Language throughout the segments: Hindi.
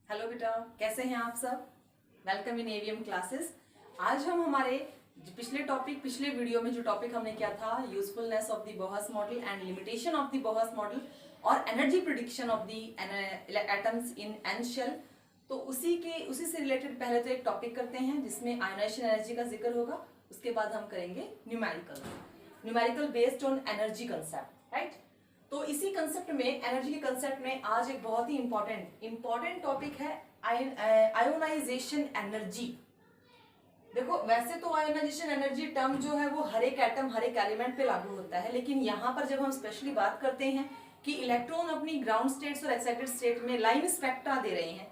हेलो बेटा, कैसे हैं आप सब। Welcome in AVM classes. आज हम हमारे पिछले वीडियो में जो टॉपिक हमने किया था, usefulness of the Bohr's model and limitation of the Bohr's model और energy prediction of the atoms in n shell. तो उसी से रिलेटेड पहले तो एक टॉपिक करते हैं जिसमें आयोनाइजेशन एनर्जी का जिक्र होगा। उसके बाद हम करेंगे numerical based on energy concept, right. तो इसी कंसेप्ट में, एनर्जी के कंसेप्ट में आज एक बहुत ही इंपॉर्टेंट टॉपिक है आयोनाइजेशन एनर्जी। देखो, वैसे तो आयोनाइजेशन एनर्जी टर्म जो है वो हर एक एटम, हर एक एलिमेंट पे लागू होता है, लेकिन यहाँ पर जब हम स्पेशली बात करते हैं कि इलेक्ट्रॉन अपनी ग्राउंड स्टेट्स और एक्साइटेड स्टेट में लाइन स्पेक्ट्रा दे रहे हैं,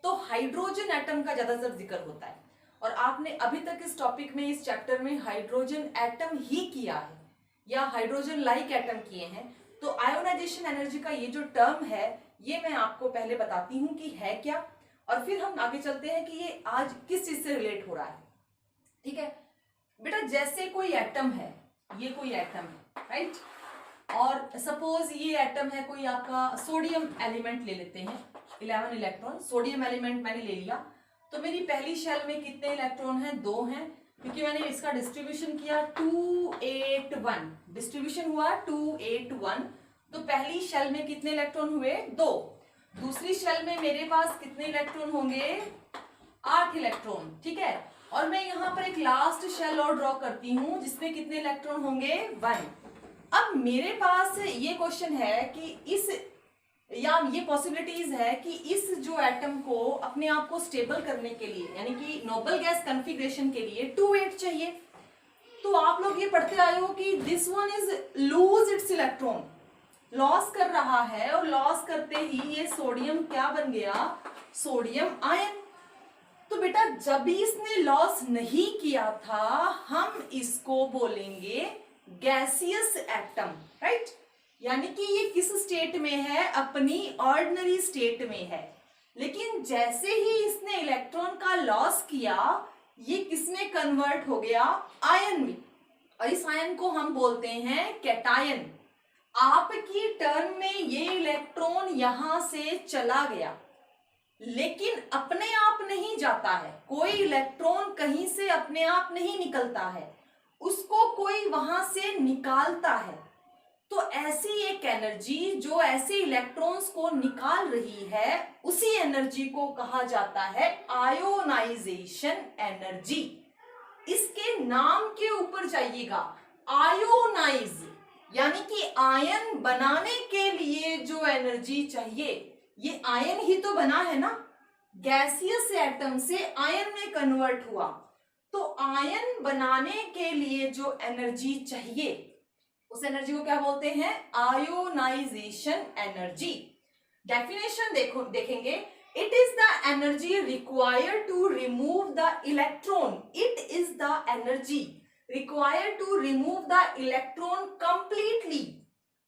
तो हाइड्रोजन एटम का ज्यादातर जिक्र होता है। और आपने अभी तक इस टॉपिक में, इस चैप्टर में हाइड्रोजन एटम ही किया है या हाइड्रोजन लाइक एटम किए हैं। तो आयोनाइजेशन एनर्जी का ये जो टर्म है, ये मैं आपको पहले बताती हूँ कि है क्या, और फिर हम आगे चलते हैं कि ये आज किस चीज से रिलेट हो रहा है। ठीक है बेटा, जैसे कोई एटम है, ये कोई एटम है, राइट। और सपोज ये एटम है कोई आपका सोडियम एलिमेंट ले लेते हैं, 11 इलेक्ट्रॉन सोडियम एलिमेंट मैंने ले लिया। तो मेरी पहली शेल में कितने इलेक्ट्रॉन हैं? 2 हैं, क्योंकि मैंने इसका डिस्ट्रीब्यूशन किया 281, डिस्ट्रीब्यूशन हुआ 281। तो पहली शेल में कितने इलेक्ट्रॉन हुए? 2। दूसरी शेल में मेरे पास कितने इलेक्ट्रॉन होंगे? 8 इलेक्ट्रॉन, ठीक है। और मैं यहाँ पर एक लास्ट शेल और ड्रॉ करती हूँ जिसमें कितने इलेक्ट्रॉन होंगे? 1। अब मेरे पास ये क्वेश्चन है कि ये पॉसिबिलिटीज है कि इस जो एटम को अपने आप को स्टेबल करने के लिए, यानी कि नोबल गैस कॉन्फ़िगरेशन के लिए 28 चाहिए। तो आप लोग ये पढ़ते आए हो कि this one is lose its electron, loss कर रहा है, और लॉस करते ही ये सोडियम क्या बन गया? Sodium ion. तो बेटा, जब भी इसने लॉस नहीं किया था, हम इसको बोलेंगे गैसियस एटम, राइट। यानी कि ये किस स्टेट में है? अपनी ऑर्डिनरी स्टेट में है। लेकिन जैसे ही इसने इलेक्ट्रॉन का लॉस किया, ये किसमें कन्वर्ट हो गया? आयन में। और इस आयन को हम बोलते हैं कैटायन। आपकी टर्म में ये इलेक्ट्रॉन यहां से चला गया, लेकिन अपने आप नहीं जाता है। कोई इलेक्ट्रॉन कहीं से अपने आप नहीं निकलता है, उसको कोई वहां से निकालता है। तो ऐसी एक एनर्जी जो ऐसे इलेक्ट्रॉन्स को निकाल रही है, उसी एनर्जी को कहा जाता है आयोनाइजेशन एनर्जी। इसके नाम के ऊपर जाइएगा, आयोनाइज, यानी कि आयन बनाने के लिए जो एनर्जी चाहिए, ये आयन ही तो बना है ना, गैसियस एटम से आयन में कन्वर्ट हुआ। तो आयन बनाने के लिए जो एनर्जी चाहिए, उस एनर्जी को क्या बोलते हैं? Ionisation energy. डेफिनेशन देखेंगे, it is the energy required to remove the electron. It is the energy required to remove the electron completely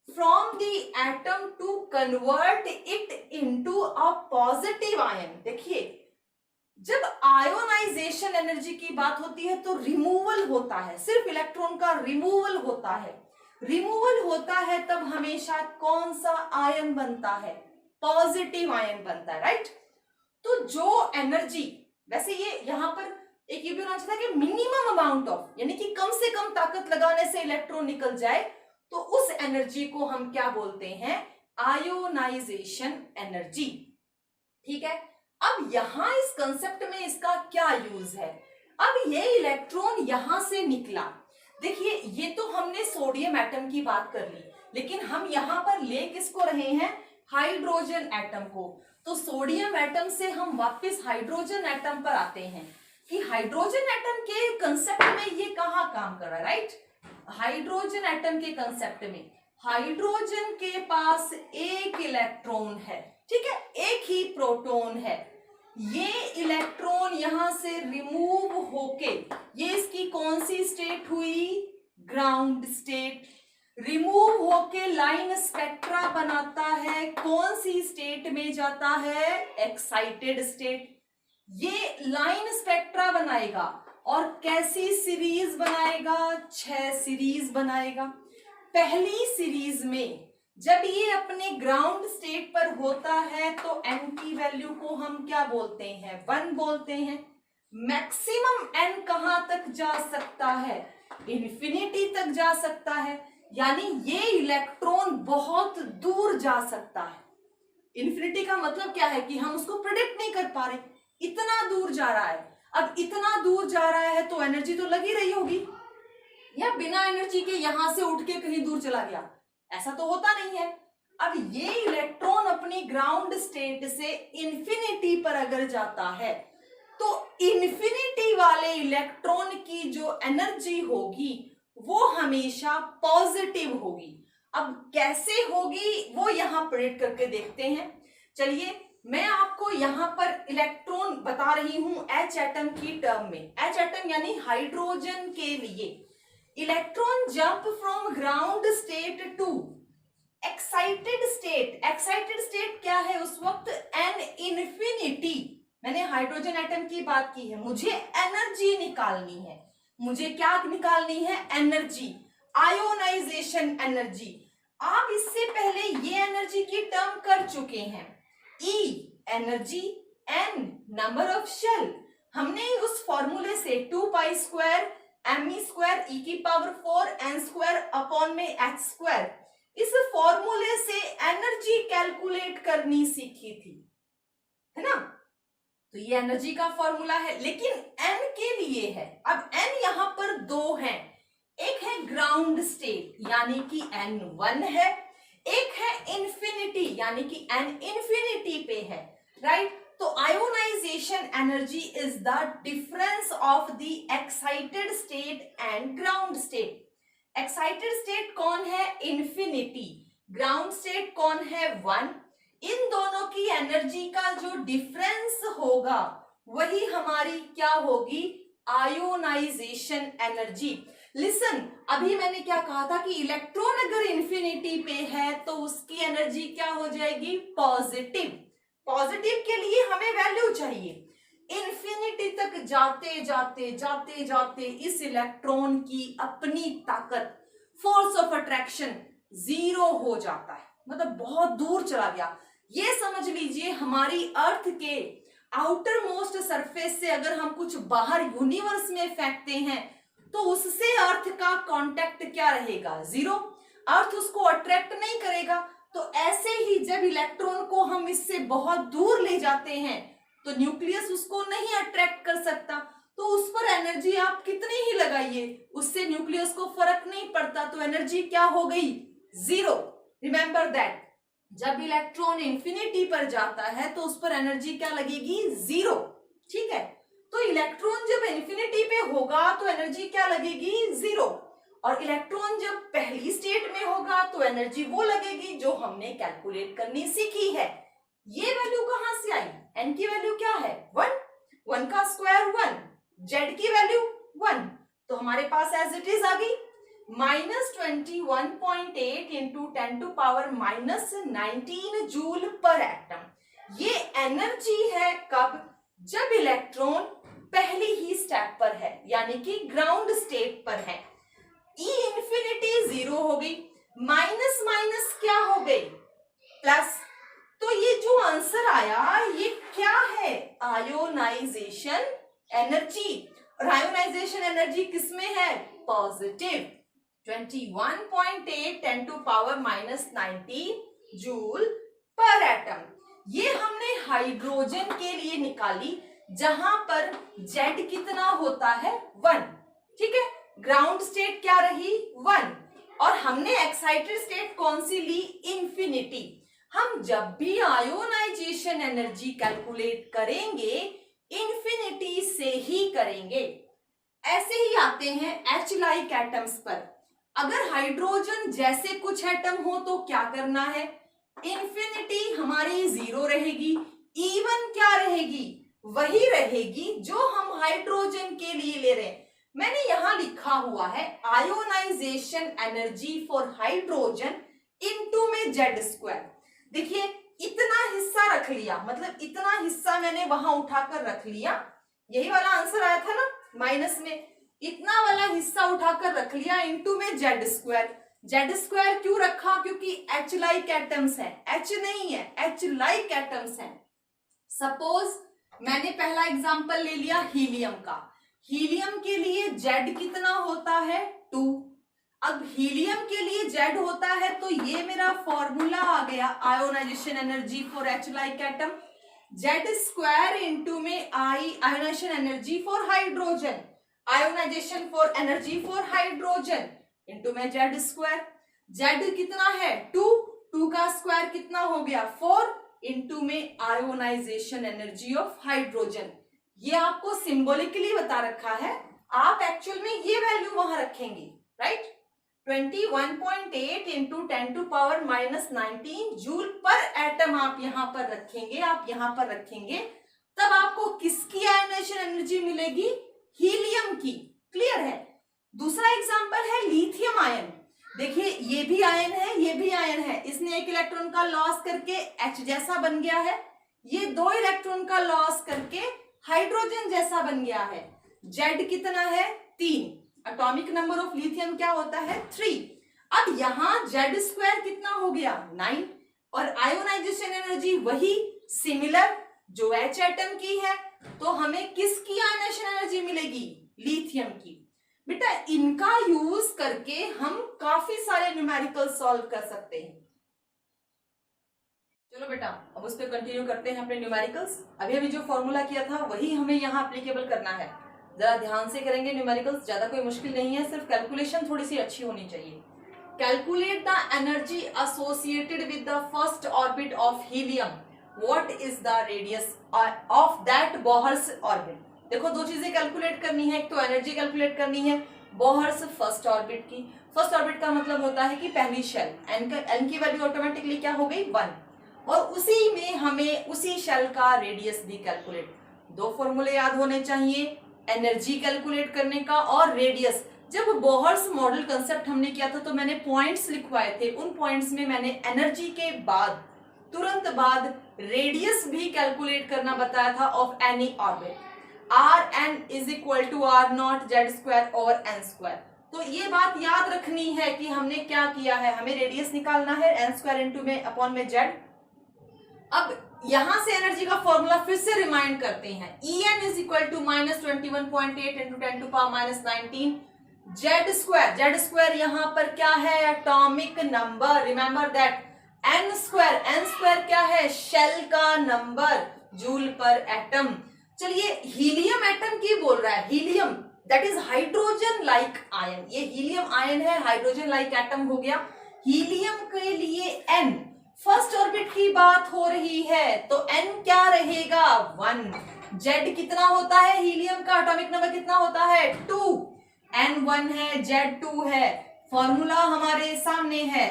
from the atom to convert it into a positive ion. देखिए, जब आयोनाइजेशन एनर्जी की बात होती है तो रिमूवल होता है, सिर्फ इलेक्ट्रॉन का रिमूवल होता है। रिमूवल होता है तब हमेशा कौन सा आयन बनता है? पॉजिटिव आयन बनता है, राइट। तो जो एनर्जी, वैसे ये यहां पर एक ये भी होना चाहिए कि मिनिमम अमाउंट ऑफ, यानी कि कम से कम ताकत लगाने से इलेक्ट्रॉन निकल जाए, तो उस एनर्जी को हम क्या बोलते हैं? Ionisation energy. ठीक है। अब यहां इस कंसेप्ट में इसका क्या यूज है? अब ये इलेक्ट्रॉन यहां से निकला, देखिए ये तो हमने सोडियम एटम की बात कर ली, लेकिन हम यहां पर ले किसको रहे हैं? हाइड्रोजन एटम को। तो सोडियम एटम से हम वापस हाइड्रोजन एटम पर आते हैं कि हाइड्रोजन एटम के कंसेप्ट में ये कहां काम कर रहा है, राइट। हाइड्रोजन एटम के कंसेप्ट में हाइड्रोजन के पास एक इलेक्ट्रॉन है, ठीक है, एक ही प्रोटॉन है। ये इलेक्ट्रॉन यहां से रिमूव होके, ये इसकी कौन सी स्टेट हुई? Ground state. रिमूव होके लाइन स्पेक्ट्रा बनाता है, कौन सी स्टेट में जाता है? Excited state. ये लाइन स्पेक्ट्रा बनाएगा और कैसी सीरीज बनाएगा? 6 सीरीज बनाएगा। पहली सीरीज में जब ये अपने ग्राउंड स्टेट पर होता है तो n की वैल्यू को हम क्या बोलते हैं, 1 बोलते हैं। मैक्सिमम n कहां तक जा सकता है, इन्फिनिटी तक जा सकता है, यानी ये इलेक्ट्रॉन बहुत दूर जा सकता है। इन्फिनिटी का मतलब क्या है कि हम उसको प्रेडिक्ट नहीं कर पा रहे, इतना दूर जा रहा है। अब इतना दूर जा रहा है तो एनर्जी तो लगी रही होगी, या बिना एनर्जी के यहां से उठ के कहीं दूर चला गया, ऐसा तो होता नहीं है। अब ये इलेक्ट्रॉन अपनी ग्राउंड स्टेट से इन्फिनिटी पर अगर जाता है तो इन्फिनिटी वाले इलेक्ट्रॉन की जो एनर्जी होगी वो हमेशा पॉजिटिव होगी। अब कैसे होगी वो यहां प्रेडिक्ट करके देखते हैं। चलिए मैं आपको यहां पर इलेक्ट्रॉन बता रही हूं H एटम की टर्म में। H एटम यानी हाइड्रोजन के लिए electron jump from ground state to excited state. Excited state क्या है उस वक्त, एन इन्फिनिटी। मैंने हाइड्रोजन एटम की बात की है, मुझे एनर्जी निकालनी है। मुझे क्या निकालनी है, एनर्जी, आयोनाइजेशन एनर्जी। आप इससे पहले ये एनर्जी की टर्म कर चुके हैं, E energy, N number of shell. हमने उस फॉर्मूले से 2 pi square me square e की पावर 4 n स्क्वायर अपॉन में h स्क्वायर, इस फॉर्मूले से एनर्जी कैलकुलेट करनी सीखी थी, है ना। तो ये एनर्जी का फॉर्मूला है, लेकिन n के लिए है। अब n यहां पर 2 हैं, एक है ग्राउंड स्टेट यानी कि n1 है, एक है इन्फिनिटी यानी कि n इन्फिनिटी पे है, राइट। तो ionisation energy is the difference of the excited state and ground state. Excited state कौन है, इन्फिनिटी, ग्राउंड स्टेट कौन है, 1। इन दोनों की एनर्जी का जो डिफरेंस होगा वही हमारी क्या होगी, आयोनाइजेशन एनर्जी। लिसन, अभी मैंने क्या कहा था कि इलेक्ट्रॉन अगर इन्फिनिटी पे है तो उसकी एनर्जी क्या हो जाएगी, पॉजिटिव। पॉजिटिव के लिए हमें वैल्यू चाहिए। इन्फिनिटी तक जाते जाते जाते जाते इस इलेक्ट्रॉन की अपनी ताकत, फोर्स ऑफ अट्रैक्शन 0 हो जाता है, मतलब बहुत दूर चला गया। ये समझ लीजिए हमारी अर्थ के आउटर मोस्ट सरफेस से अगर हम कुछ बाहर यूनिवर्स में फेंकते हैं तो उससे अर्थ का कांटेक्ट क्या रहेगा, 0। अर्थ उसको अट्रैक्ट नहीं करेगा। तो ऐसे ही जब इलेक्ट्रॉन को हम इससे बहुत दूर ले जाते हैं तो न्यूक्लियस उसको नहीं अट्रैक्ट कर सकता, तो उस पर एनर्जी आप कितनी ही लगाइए उससे न्यूक्लियस को फर्क नहीं पड़ता, तो एनर्जी क्या हो गई, 0। रिमेंबर दैट, जब इलेक्ट्रॉन इंफिनिटी पर जाता है तो उस पर एनर्जी क्या लगेगी, 0, ठीक है। तो इलेक्ट्रॉन जब इंफिनिटी पे होगा तो एनर्जी क्या लगेगी, 0, और इलेक्ट्रॉन जब पहली स्टेट में होगा तो एनर्जी वो लगेगी जो हमने कैलकुलेट करनी सीखी है। ये वैल्यू कहां से आई, n की वैल्यू क्या है, 1, 1 का स्क्वायर 1, z की वैल्यू 1, तो हमारे पास एज इट इज आ गई -21.8 into 10 to power -19 joule per atom. ये एनर्जी है कब, जब इलेक्ट्रॉन पहली ही स्टेप पर है यानी कि ग्राउंड स्टेट पर है। E इंफिनिटी 0 हो गई, माइनस माइनस क्या हो गई, प्लस। तो ये जो आंसर आया ये क्या है, आयोनाइजेशन एनर्जी। और आयोनाइजेशन एनर्जी किसमें है, positive, 21.8 10 to power -19 joule per atom. ये हमने हाइड्रोजन के लिए निकाली जहां पर Z कितना होता है, 1, ठीक है। ग्राउंड स्टेट क्या रही, 1, और हमने एक्साइटेड स्टेट कौन सी ली, इंफिनिटी। हम जब भी आयोनाइजेशन एनर्जी कैलकुलेट करेंगे इंफिनिटी से ही करेंगे। ऐसे ही आते हैं H लाइक एटम्स पर। अगर हाइड्रोजन जैसे कुछ एटम हो तो क्या करना है, इंफिनिटी हमारी 0 रहेगी, इवन क्या रहेगी, वही रहेगी जो हम हाइड्रोजन के लिए ले रहे हैं। मैंने यहां लिखा हुआ है ionisation energy for hydrogen into में Z स्क्वायर। देखिए इतना हिस्सा रख लिया, मतलब इतना हिस्सा मैंने वहां उठाकर रख लिया, यही वाला आंसर आया था ना माइनस में, इतना वाला हिस्सा उठाकर रख लिया इनटू में Z स्क्वायर। जेड स्क्वायर क्यों रखा? क्योंकि एच लाइक एटम्स है, एच नहीं है, एच लाइक एटम्स है। सपोज मैंने पहला एग्जांपल ले लिया हीलियम का। हीलियम के लिए जेड कितना होता है? 2। अब हीलियम के लिए जेड होता है तो ये मेरा फॉर्मूला आ गया ionisation energy for H like atom, Z square into में आई ionisation energy for hydrogen, ionisation for energy for hydrogen into में जेड स्क्वायर। जेड कितना है? 2, 2 का स्क्वायर कितना हो गया? 4 इंटू में आयोनाइजेशन एनर्जी ऑफ हाइड्रोजन। ये आपको सिंबॉलिकली बता रखा है, आप एक्चुअल में ये वैल्यू वहां रखेंगे, right? 21.8 into 10⁻⁻19 joule per atom आप यहां पर रखेंगे, आप यहां पर रखेंगे, तब आपको किसकी आयोनाइजेशन एनर्जी मिलेगी? हीलियम की। क्लियर है? दूसरा एग्जांपल है लिथियम आयन। देखिए ये भी आयन है, ये भी आयन है, इसने एक इलेक्ट्रॉन का लॉस करके H जैसा बन गया है, ये 2 इलेक्ट्रॉन का लॉस करके हाइड्रोजन जैसा बन गया है। Z कितना है? 3। एटॉमिक नंबर ऑफ लिथियम क्या होता है? 3। अब यहां Z स्क्वायर कितना हो गया? 9 और आयोनाइजेशन एनर्जी वही सिमिलर जो H एटम की है, तो हमें किसकी आयोनाइजेशन एनर्जी मिलेगी? लिथियम की। बेटा इनका यूज करके हम काफी सारे न्यूमेरिकल सॉल्व कर सकते हैं। चलो बेटा अब उस पर कंटिन्यू करते हैं अपने न्यूमेरिकल्स। अभी जो फॉर्मूला किया था वही हमें यहाँ एप्लीकेबल करना है। जरा ध्यान से करेंगे न्यूमेरिकल्स, ज्यादा कोई मुश्किल नहीं है, सिर्फ कैलकुलेशन थोड़ी सी अच्छी होनी चाहिए। Calculate the energy associated with the first orbit of helium, what is the radius of that Bohr's orbit. देखो 2 चीजें कैलकुलेट करनी है, एक तो एनर्जी कैलकुलेट करनी है बोहर्स फर्स्ट ऑर्बिट की। फर्स्ट ऑर्बिट का मतलब होता है कि पहली शेल, एन की वैल्यू ऑटोमेटिकली क्या हो गई? 1, और उसी में हमें उसी शेल का रेडियस भी कैलकुलेट। 2 फॉर्मूले याद होने चाहिए, एनर्जी कैलकुलेट करने का और रेडियस। जब बोहर्स मॉडल कंसेप्ट हमने किया था तो मैंने पॉइंट्स लिखवाए थे, उन पॉइंट्स में मैंने एनर्जी के बाद तुरंत बाद रेडियस भी कैलकुलेट करना बताया था of any orbit. Rn is equal to R0 Z square over N square. तो ये बात याद रखनी है कि हमने क्या किया है, हमें रेडियस निकालना है N स्क्वायर इंटू में अपॉन में Z। अब यहां से एनर्जी का फॉर्मूला फिर से रिमाइंड करते हैं, En is equal to -21.8 into 10⁻⁻19 Z square यहां पर क्या है? Atomic number. Remember that N square क्या है? शेल का नंबर जूल पर एटम। चलिए हीलियम एटम की बोल रहा है, helium that is hydrogen like ion, ये हीलियम आयन है, हाइड्रोजन लाइक एटम हो गया। हीलियम के लिए N फर्स्ट ऑर्बिट की बात हो रही है तो N क्या रहेगा? 1। Z कितना होता है? हीलियम का एटॉमिक नंबर कितना होता है? 2। N 1 है, Z 2 है। फॉर्मूला हमारे सामने है,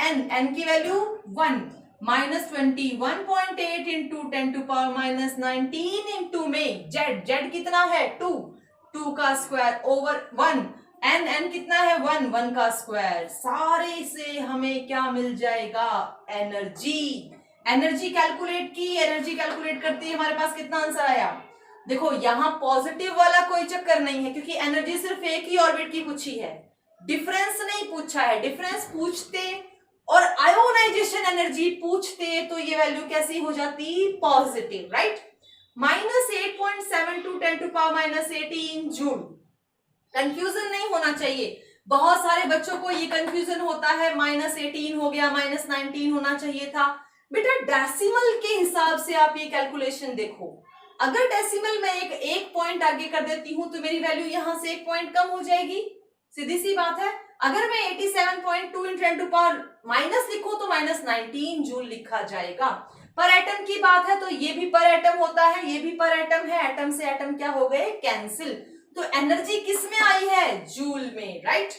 En की वैल्यू 1 -21.8 इंटू 10⁻⁻19 इंटू में Z कितना है? 2 का स्क्वायर ओवर 1, N कितना है? 1 का स्क्वायर। सारे से हमें क्या मिल जाएगा? एनर्जी कैलकुलेट की, एनर्जी कैलकुलेट करते ही हमारे पास कितना आंसर आया? देखो यहाँ पॉजिटिव वाला कोई चक्कर नहीं है क्योंकि एनर्जी सिर्फ एक ही ऑर्बिट की पूछी है, डिफरेंस नहीं पूछा है। डिफरेंस पूछते और आयोनाइजेशन एनर्जी पूछते तो ये वैल्यू कैसी हो जाती? Positive, right? -8.72 10⁻⁻18 जूल। कंफ्यूजन नहीं होना चाहिए, बहुत सारे बच्चों को ये कंफ्यूजन होता है, -18 हो गया, -19 होना चाहिए था। बेटा डेसिमल के हिसाब से आप ये कैलकुलेशन देखो, अगर डेसिमल में एक पॉइंट आगे कर देती हूं तो मेरी वैल्यू यहां से 1 पॉइंट कम हो जाएगी, सीधी सी बात है। अगर मैं 87.2 × 10⁻⁻- लिखूं तो -19 जूल लिखा जाएगा। पर एटम की बात है तो ये भी पर एटम होता है, ये भी पर एटम है, एटम से एटम क्या हो गए? कैंसिल। तो एनर्जी किस में आई है? जूल में, राइट?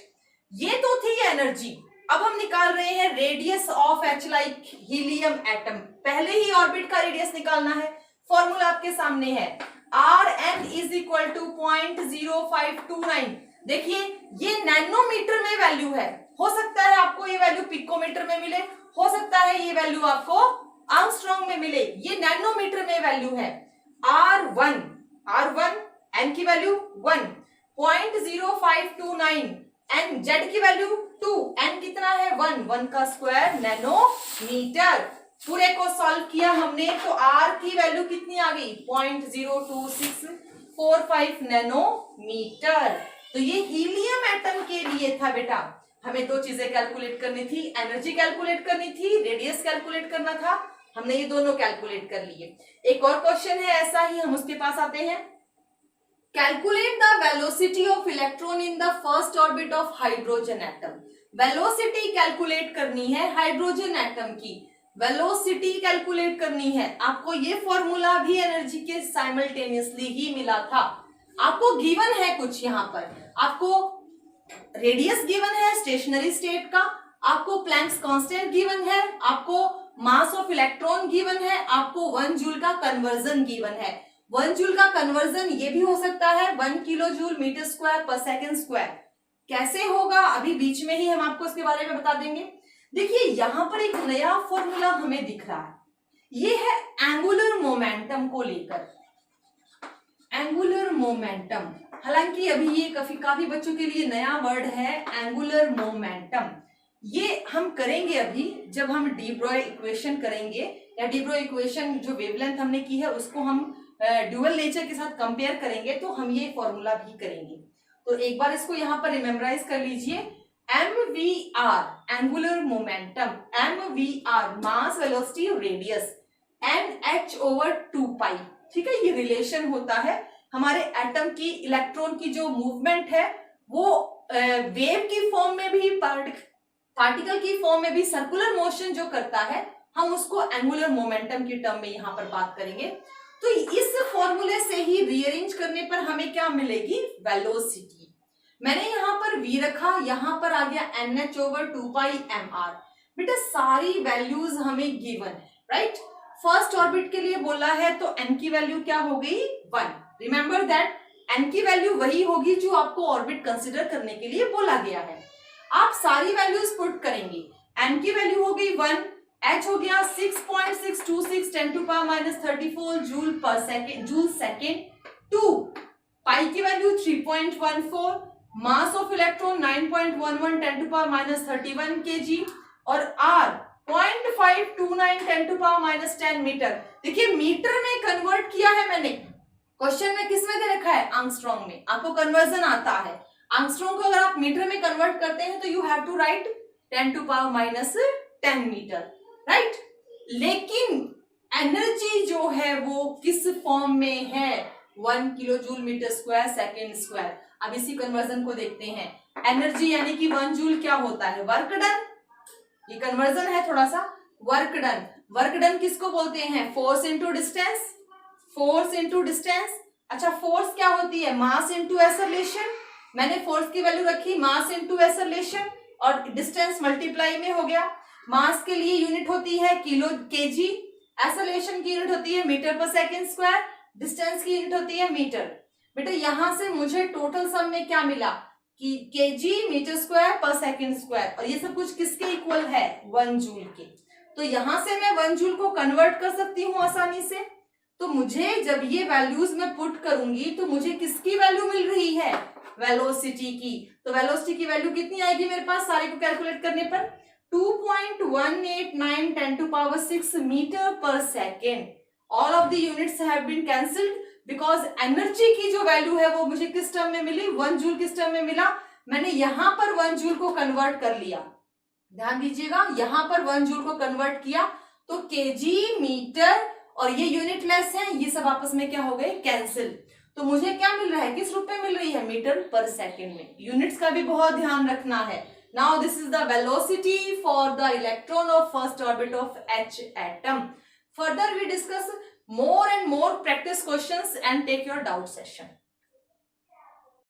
ये तो थी एनर्जी। अब हम निकाल रहे हैं radius of H like helium atom. पहले ही ऑर्बिट का रेडियस निकालना है, फॉर्मूला आपके सामने है, Rn इज इक्वल टू 0.0529। देखिए ये नैनोमीटर में वैल्यू है, हो सकता है आपको ये वैल्यू पिकोमीटर में मिले, हो सकता है ये वैल्यू आपको आर्मस्ट्रॉन्ग में मिले, ये नैनोमीटर में वैल्यू है। R1 N की वैल्यू 1, 0.0529 एंड Z की वैल्यू 2, n कितना है 1 का स्क्वायर नैनोमीटर। पूरे को सॉल्व किया हमने तो r की वैल्यू कितनी आ गई 0.02645 नैनोमीटर। तो ये हीलियम एटम के लिए था बेटा। हमें दो चीजें कैलकुलेट करनी थी, एनर्जी कैलकुलेट करनी थी, रेडियस कैलकुलेट करना था। हमने ये दोनों कैलकुलेट कर लिए। एक और क्वेश्चन है ऐसा ही, हम उसके पास आते हैं। Calculate the velocity of electron in the first orbit of hydrogen atom. Velocity calculate करनी है हाइड्रोजन एटम की, वेलोसिटी कैलकुलेट करनी है। आपको ये फॉर्मूला भी एनर्जी के साइमल्टेनियसली ही मिला था। आपको गिवन है कुछ, यहाँ पर आपको रेडियस गिवन है स्टेशनरी स्टेट का, आपको प्लैंक्स कांस्टेंट गिवन है, आपको मास ऑफ इलेक्ट्रॉन गिवन है, आपको 1 जूल का कन्वर्जन गिवन है। 1 जूल का कन्वर्जन ये भी हो सकता है 1 किलो जूल मीटर स्क्वायर पर सेकेंड स्क्वायर। कैसे होगा अभी बीच में ही हम आपको इसके बारे में बता देंगे। देखिए यहाँ पर एक नया फॉर्मूला हमें दिख रहा है, ये है एंगुलर मोमेंटम को लेकर। एंगुलर मोमेंटम, हालांकि अभी ये काफी बच्चों के लिए नया वर्ड है एंगुलर मोमेंटम। ये हम करेंगे अभी जब हम डी ब्रॉय इक्वेशन करेंगे, या डी ब्रॉय इक्वेशन जो वेवलेंथ हमने की है उसको हम ड्यूअल नेचर के साथ कंपेयर करेंगे तो हम ये फॉर्मूला भी करेंगे। तो एक बार इसको यहाँ पर रिमेम्बराइज कर लीजिए। MVR एंगुलर मोमेंटम, MVR मास वेलोसिटी रेडियस, NH/2π। ठीक है, ये रिलेशन होता है हमारे एटम की इलेक्ट्रॉन की जो मूवमेंट है वो वेव की फॉर्म में भी पार्टिकल की फॉर्म में भी सर्कुलर मोशन जो करता है हम उसको एंगुलर मोमेंटम की टर्म में यहाँ पर बात करेंगे। तो इस फॉर्मूले से ही रीअरेंज करने पर हमें क्या मिलेगी वेलोसिटी। मैंने यहाँ पर v रखा, यहाँ पर आ गया NH/2πmr। बेटा सारी वैल्यूज हमें गिवन है, राइट। फर्स्ट ऑर्बिट के लिए बोला है तो n की वैल्यू क्या हो गई 1। रिमेंबर दैट n की वैल्यू वही होगी जो आपको ऑर्बिट कंसिडर करने के लिए बोला गया है। आप सारी वैल्यूज पुट करेंगे, n की वैल्यू हो गई 1, h हो गया 6.626 10⁻34 जूल सेकेंड, 2 पाई की value 3.14, mass of electron 9.11 10⁻31 kg और r 0.529 10⁻10 मीटर। देखिए मीटर में कन्वर्ट किया है मैंने, क्वेश्चन में किस में दे रखा है आंगस्ट्रॉन्ग में, आपको कन्वर्जन आता है। आंगस्ट्रॉन्ग को अगर आप मीटर में कन्वर्ट करते हैं तो you have to write 10⁻10 metre, right. लेकिन एनर्जी जो है वो किस फॉर्म में है 1 kilo joule metre square second square. अब इसी कन्वर्जन को देखते हैं। एनर्जी यानी कि 1 जूल क्या होता है वर्क डन, ये कन्वर्जन है थोड़ा सा। वर्क डन, वर्क डन किसको बोलते हैं force into distance, force into distance. अच्छा फोर्स क्या होती है मास इनटू एक्सेलरेशन। मैंने फोर्स की वैल्यू रखी मास इनटू एक्सेलरेशन और डिस्टेंस मल्टीप्लाई में हो गया। मास के लिए यूनिट होती है किलो केजी, एक्सेलरेशन की यूनिट होती है metre per second square, distance की यूनिट होती है मीटर। बेटा यहां से मुझे टोटल सम में क्या मिला कि केजी मीटर स्क्वायर पर सेकेंड स्क्वायर, और ये सब कुछ किसके इक्वल है 1 जूल के। तो यहां से मैं 1 जूल को कन्वर्ट कर सकती हूँ आसानी से। तो मुझे जब ये वैल्यूज में पुट करूंगी तो मुझे किसकी वैल्यू मिल रही है वेलोसिटी की। तो वेलोसिटी की वैल्यू कितनी आएगी मेरे पास सारे को कैलकुलेट करने पर 2.189 10⁻6 metre per second. All of the units have been cancelled because energy की जो वैल्यू है वो मुझे किस टर्म में मिली 1 जूल किस टर्म में मिला। मैंने यहां पर 1 जूल को कन्वर्ट कर लिया, ध्यान दीजिएगा यहां पर 1 जूल को कन्वर्ट किया तो केजी मीटर और ये यूनिट लेस है, ये सब आपस में क्या हो गए कैंसिल। तो मुझे क्या मिल रहा है किस रूप में मिल रही है मीटर पर सेकेंड में। यूनिट्स का भी बहुत ध्यान रखना है। Now this is the velocity for the electron of first orbit of H atom. Further we discuss more and more practice questions and take your doubt session.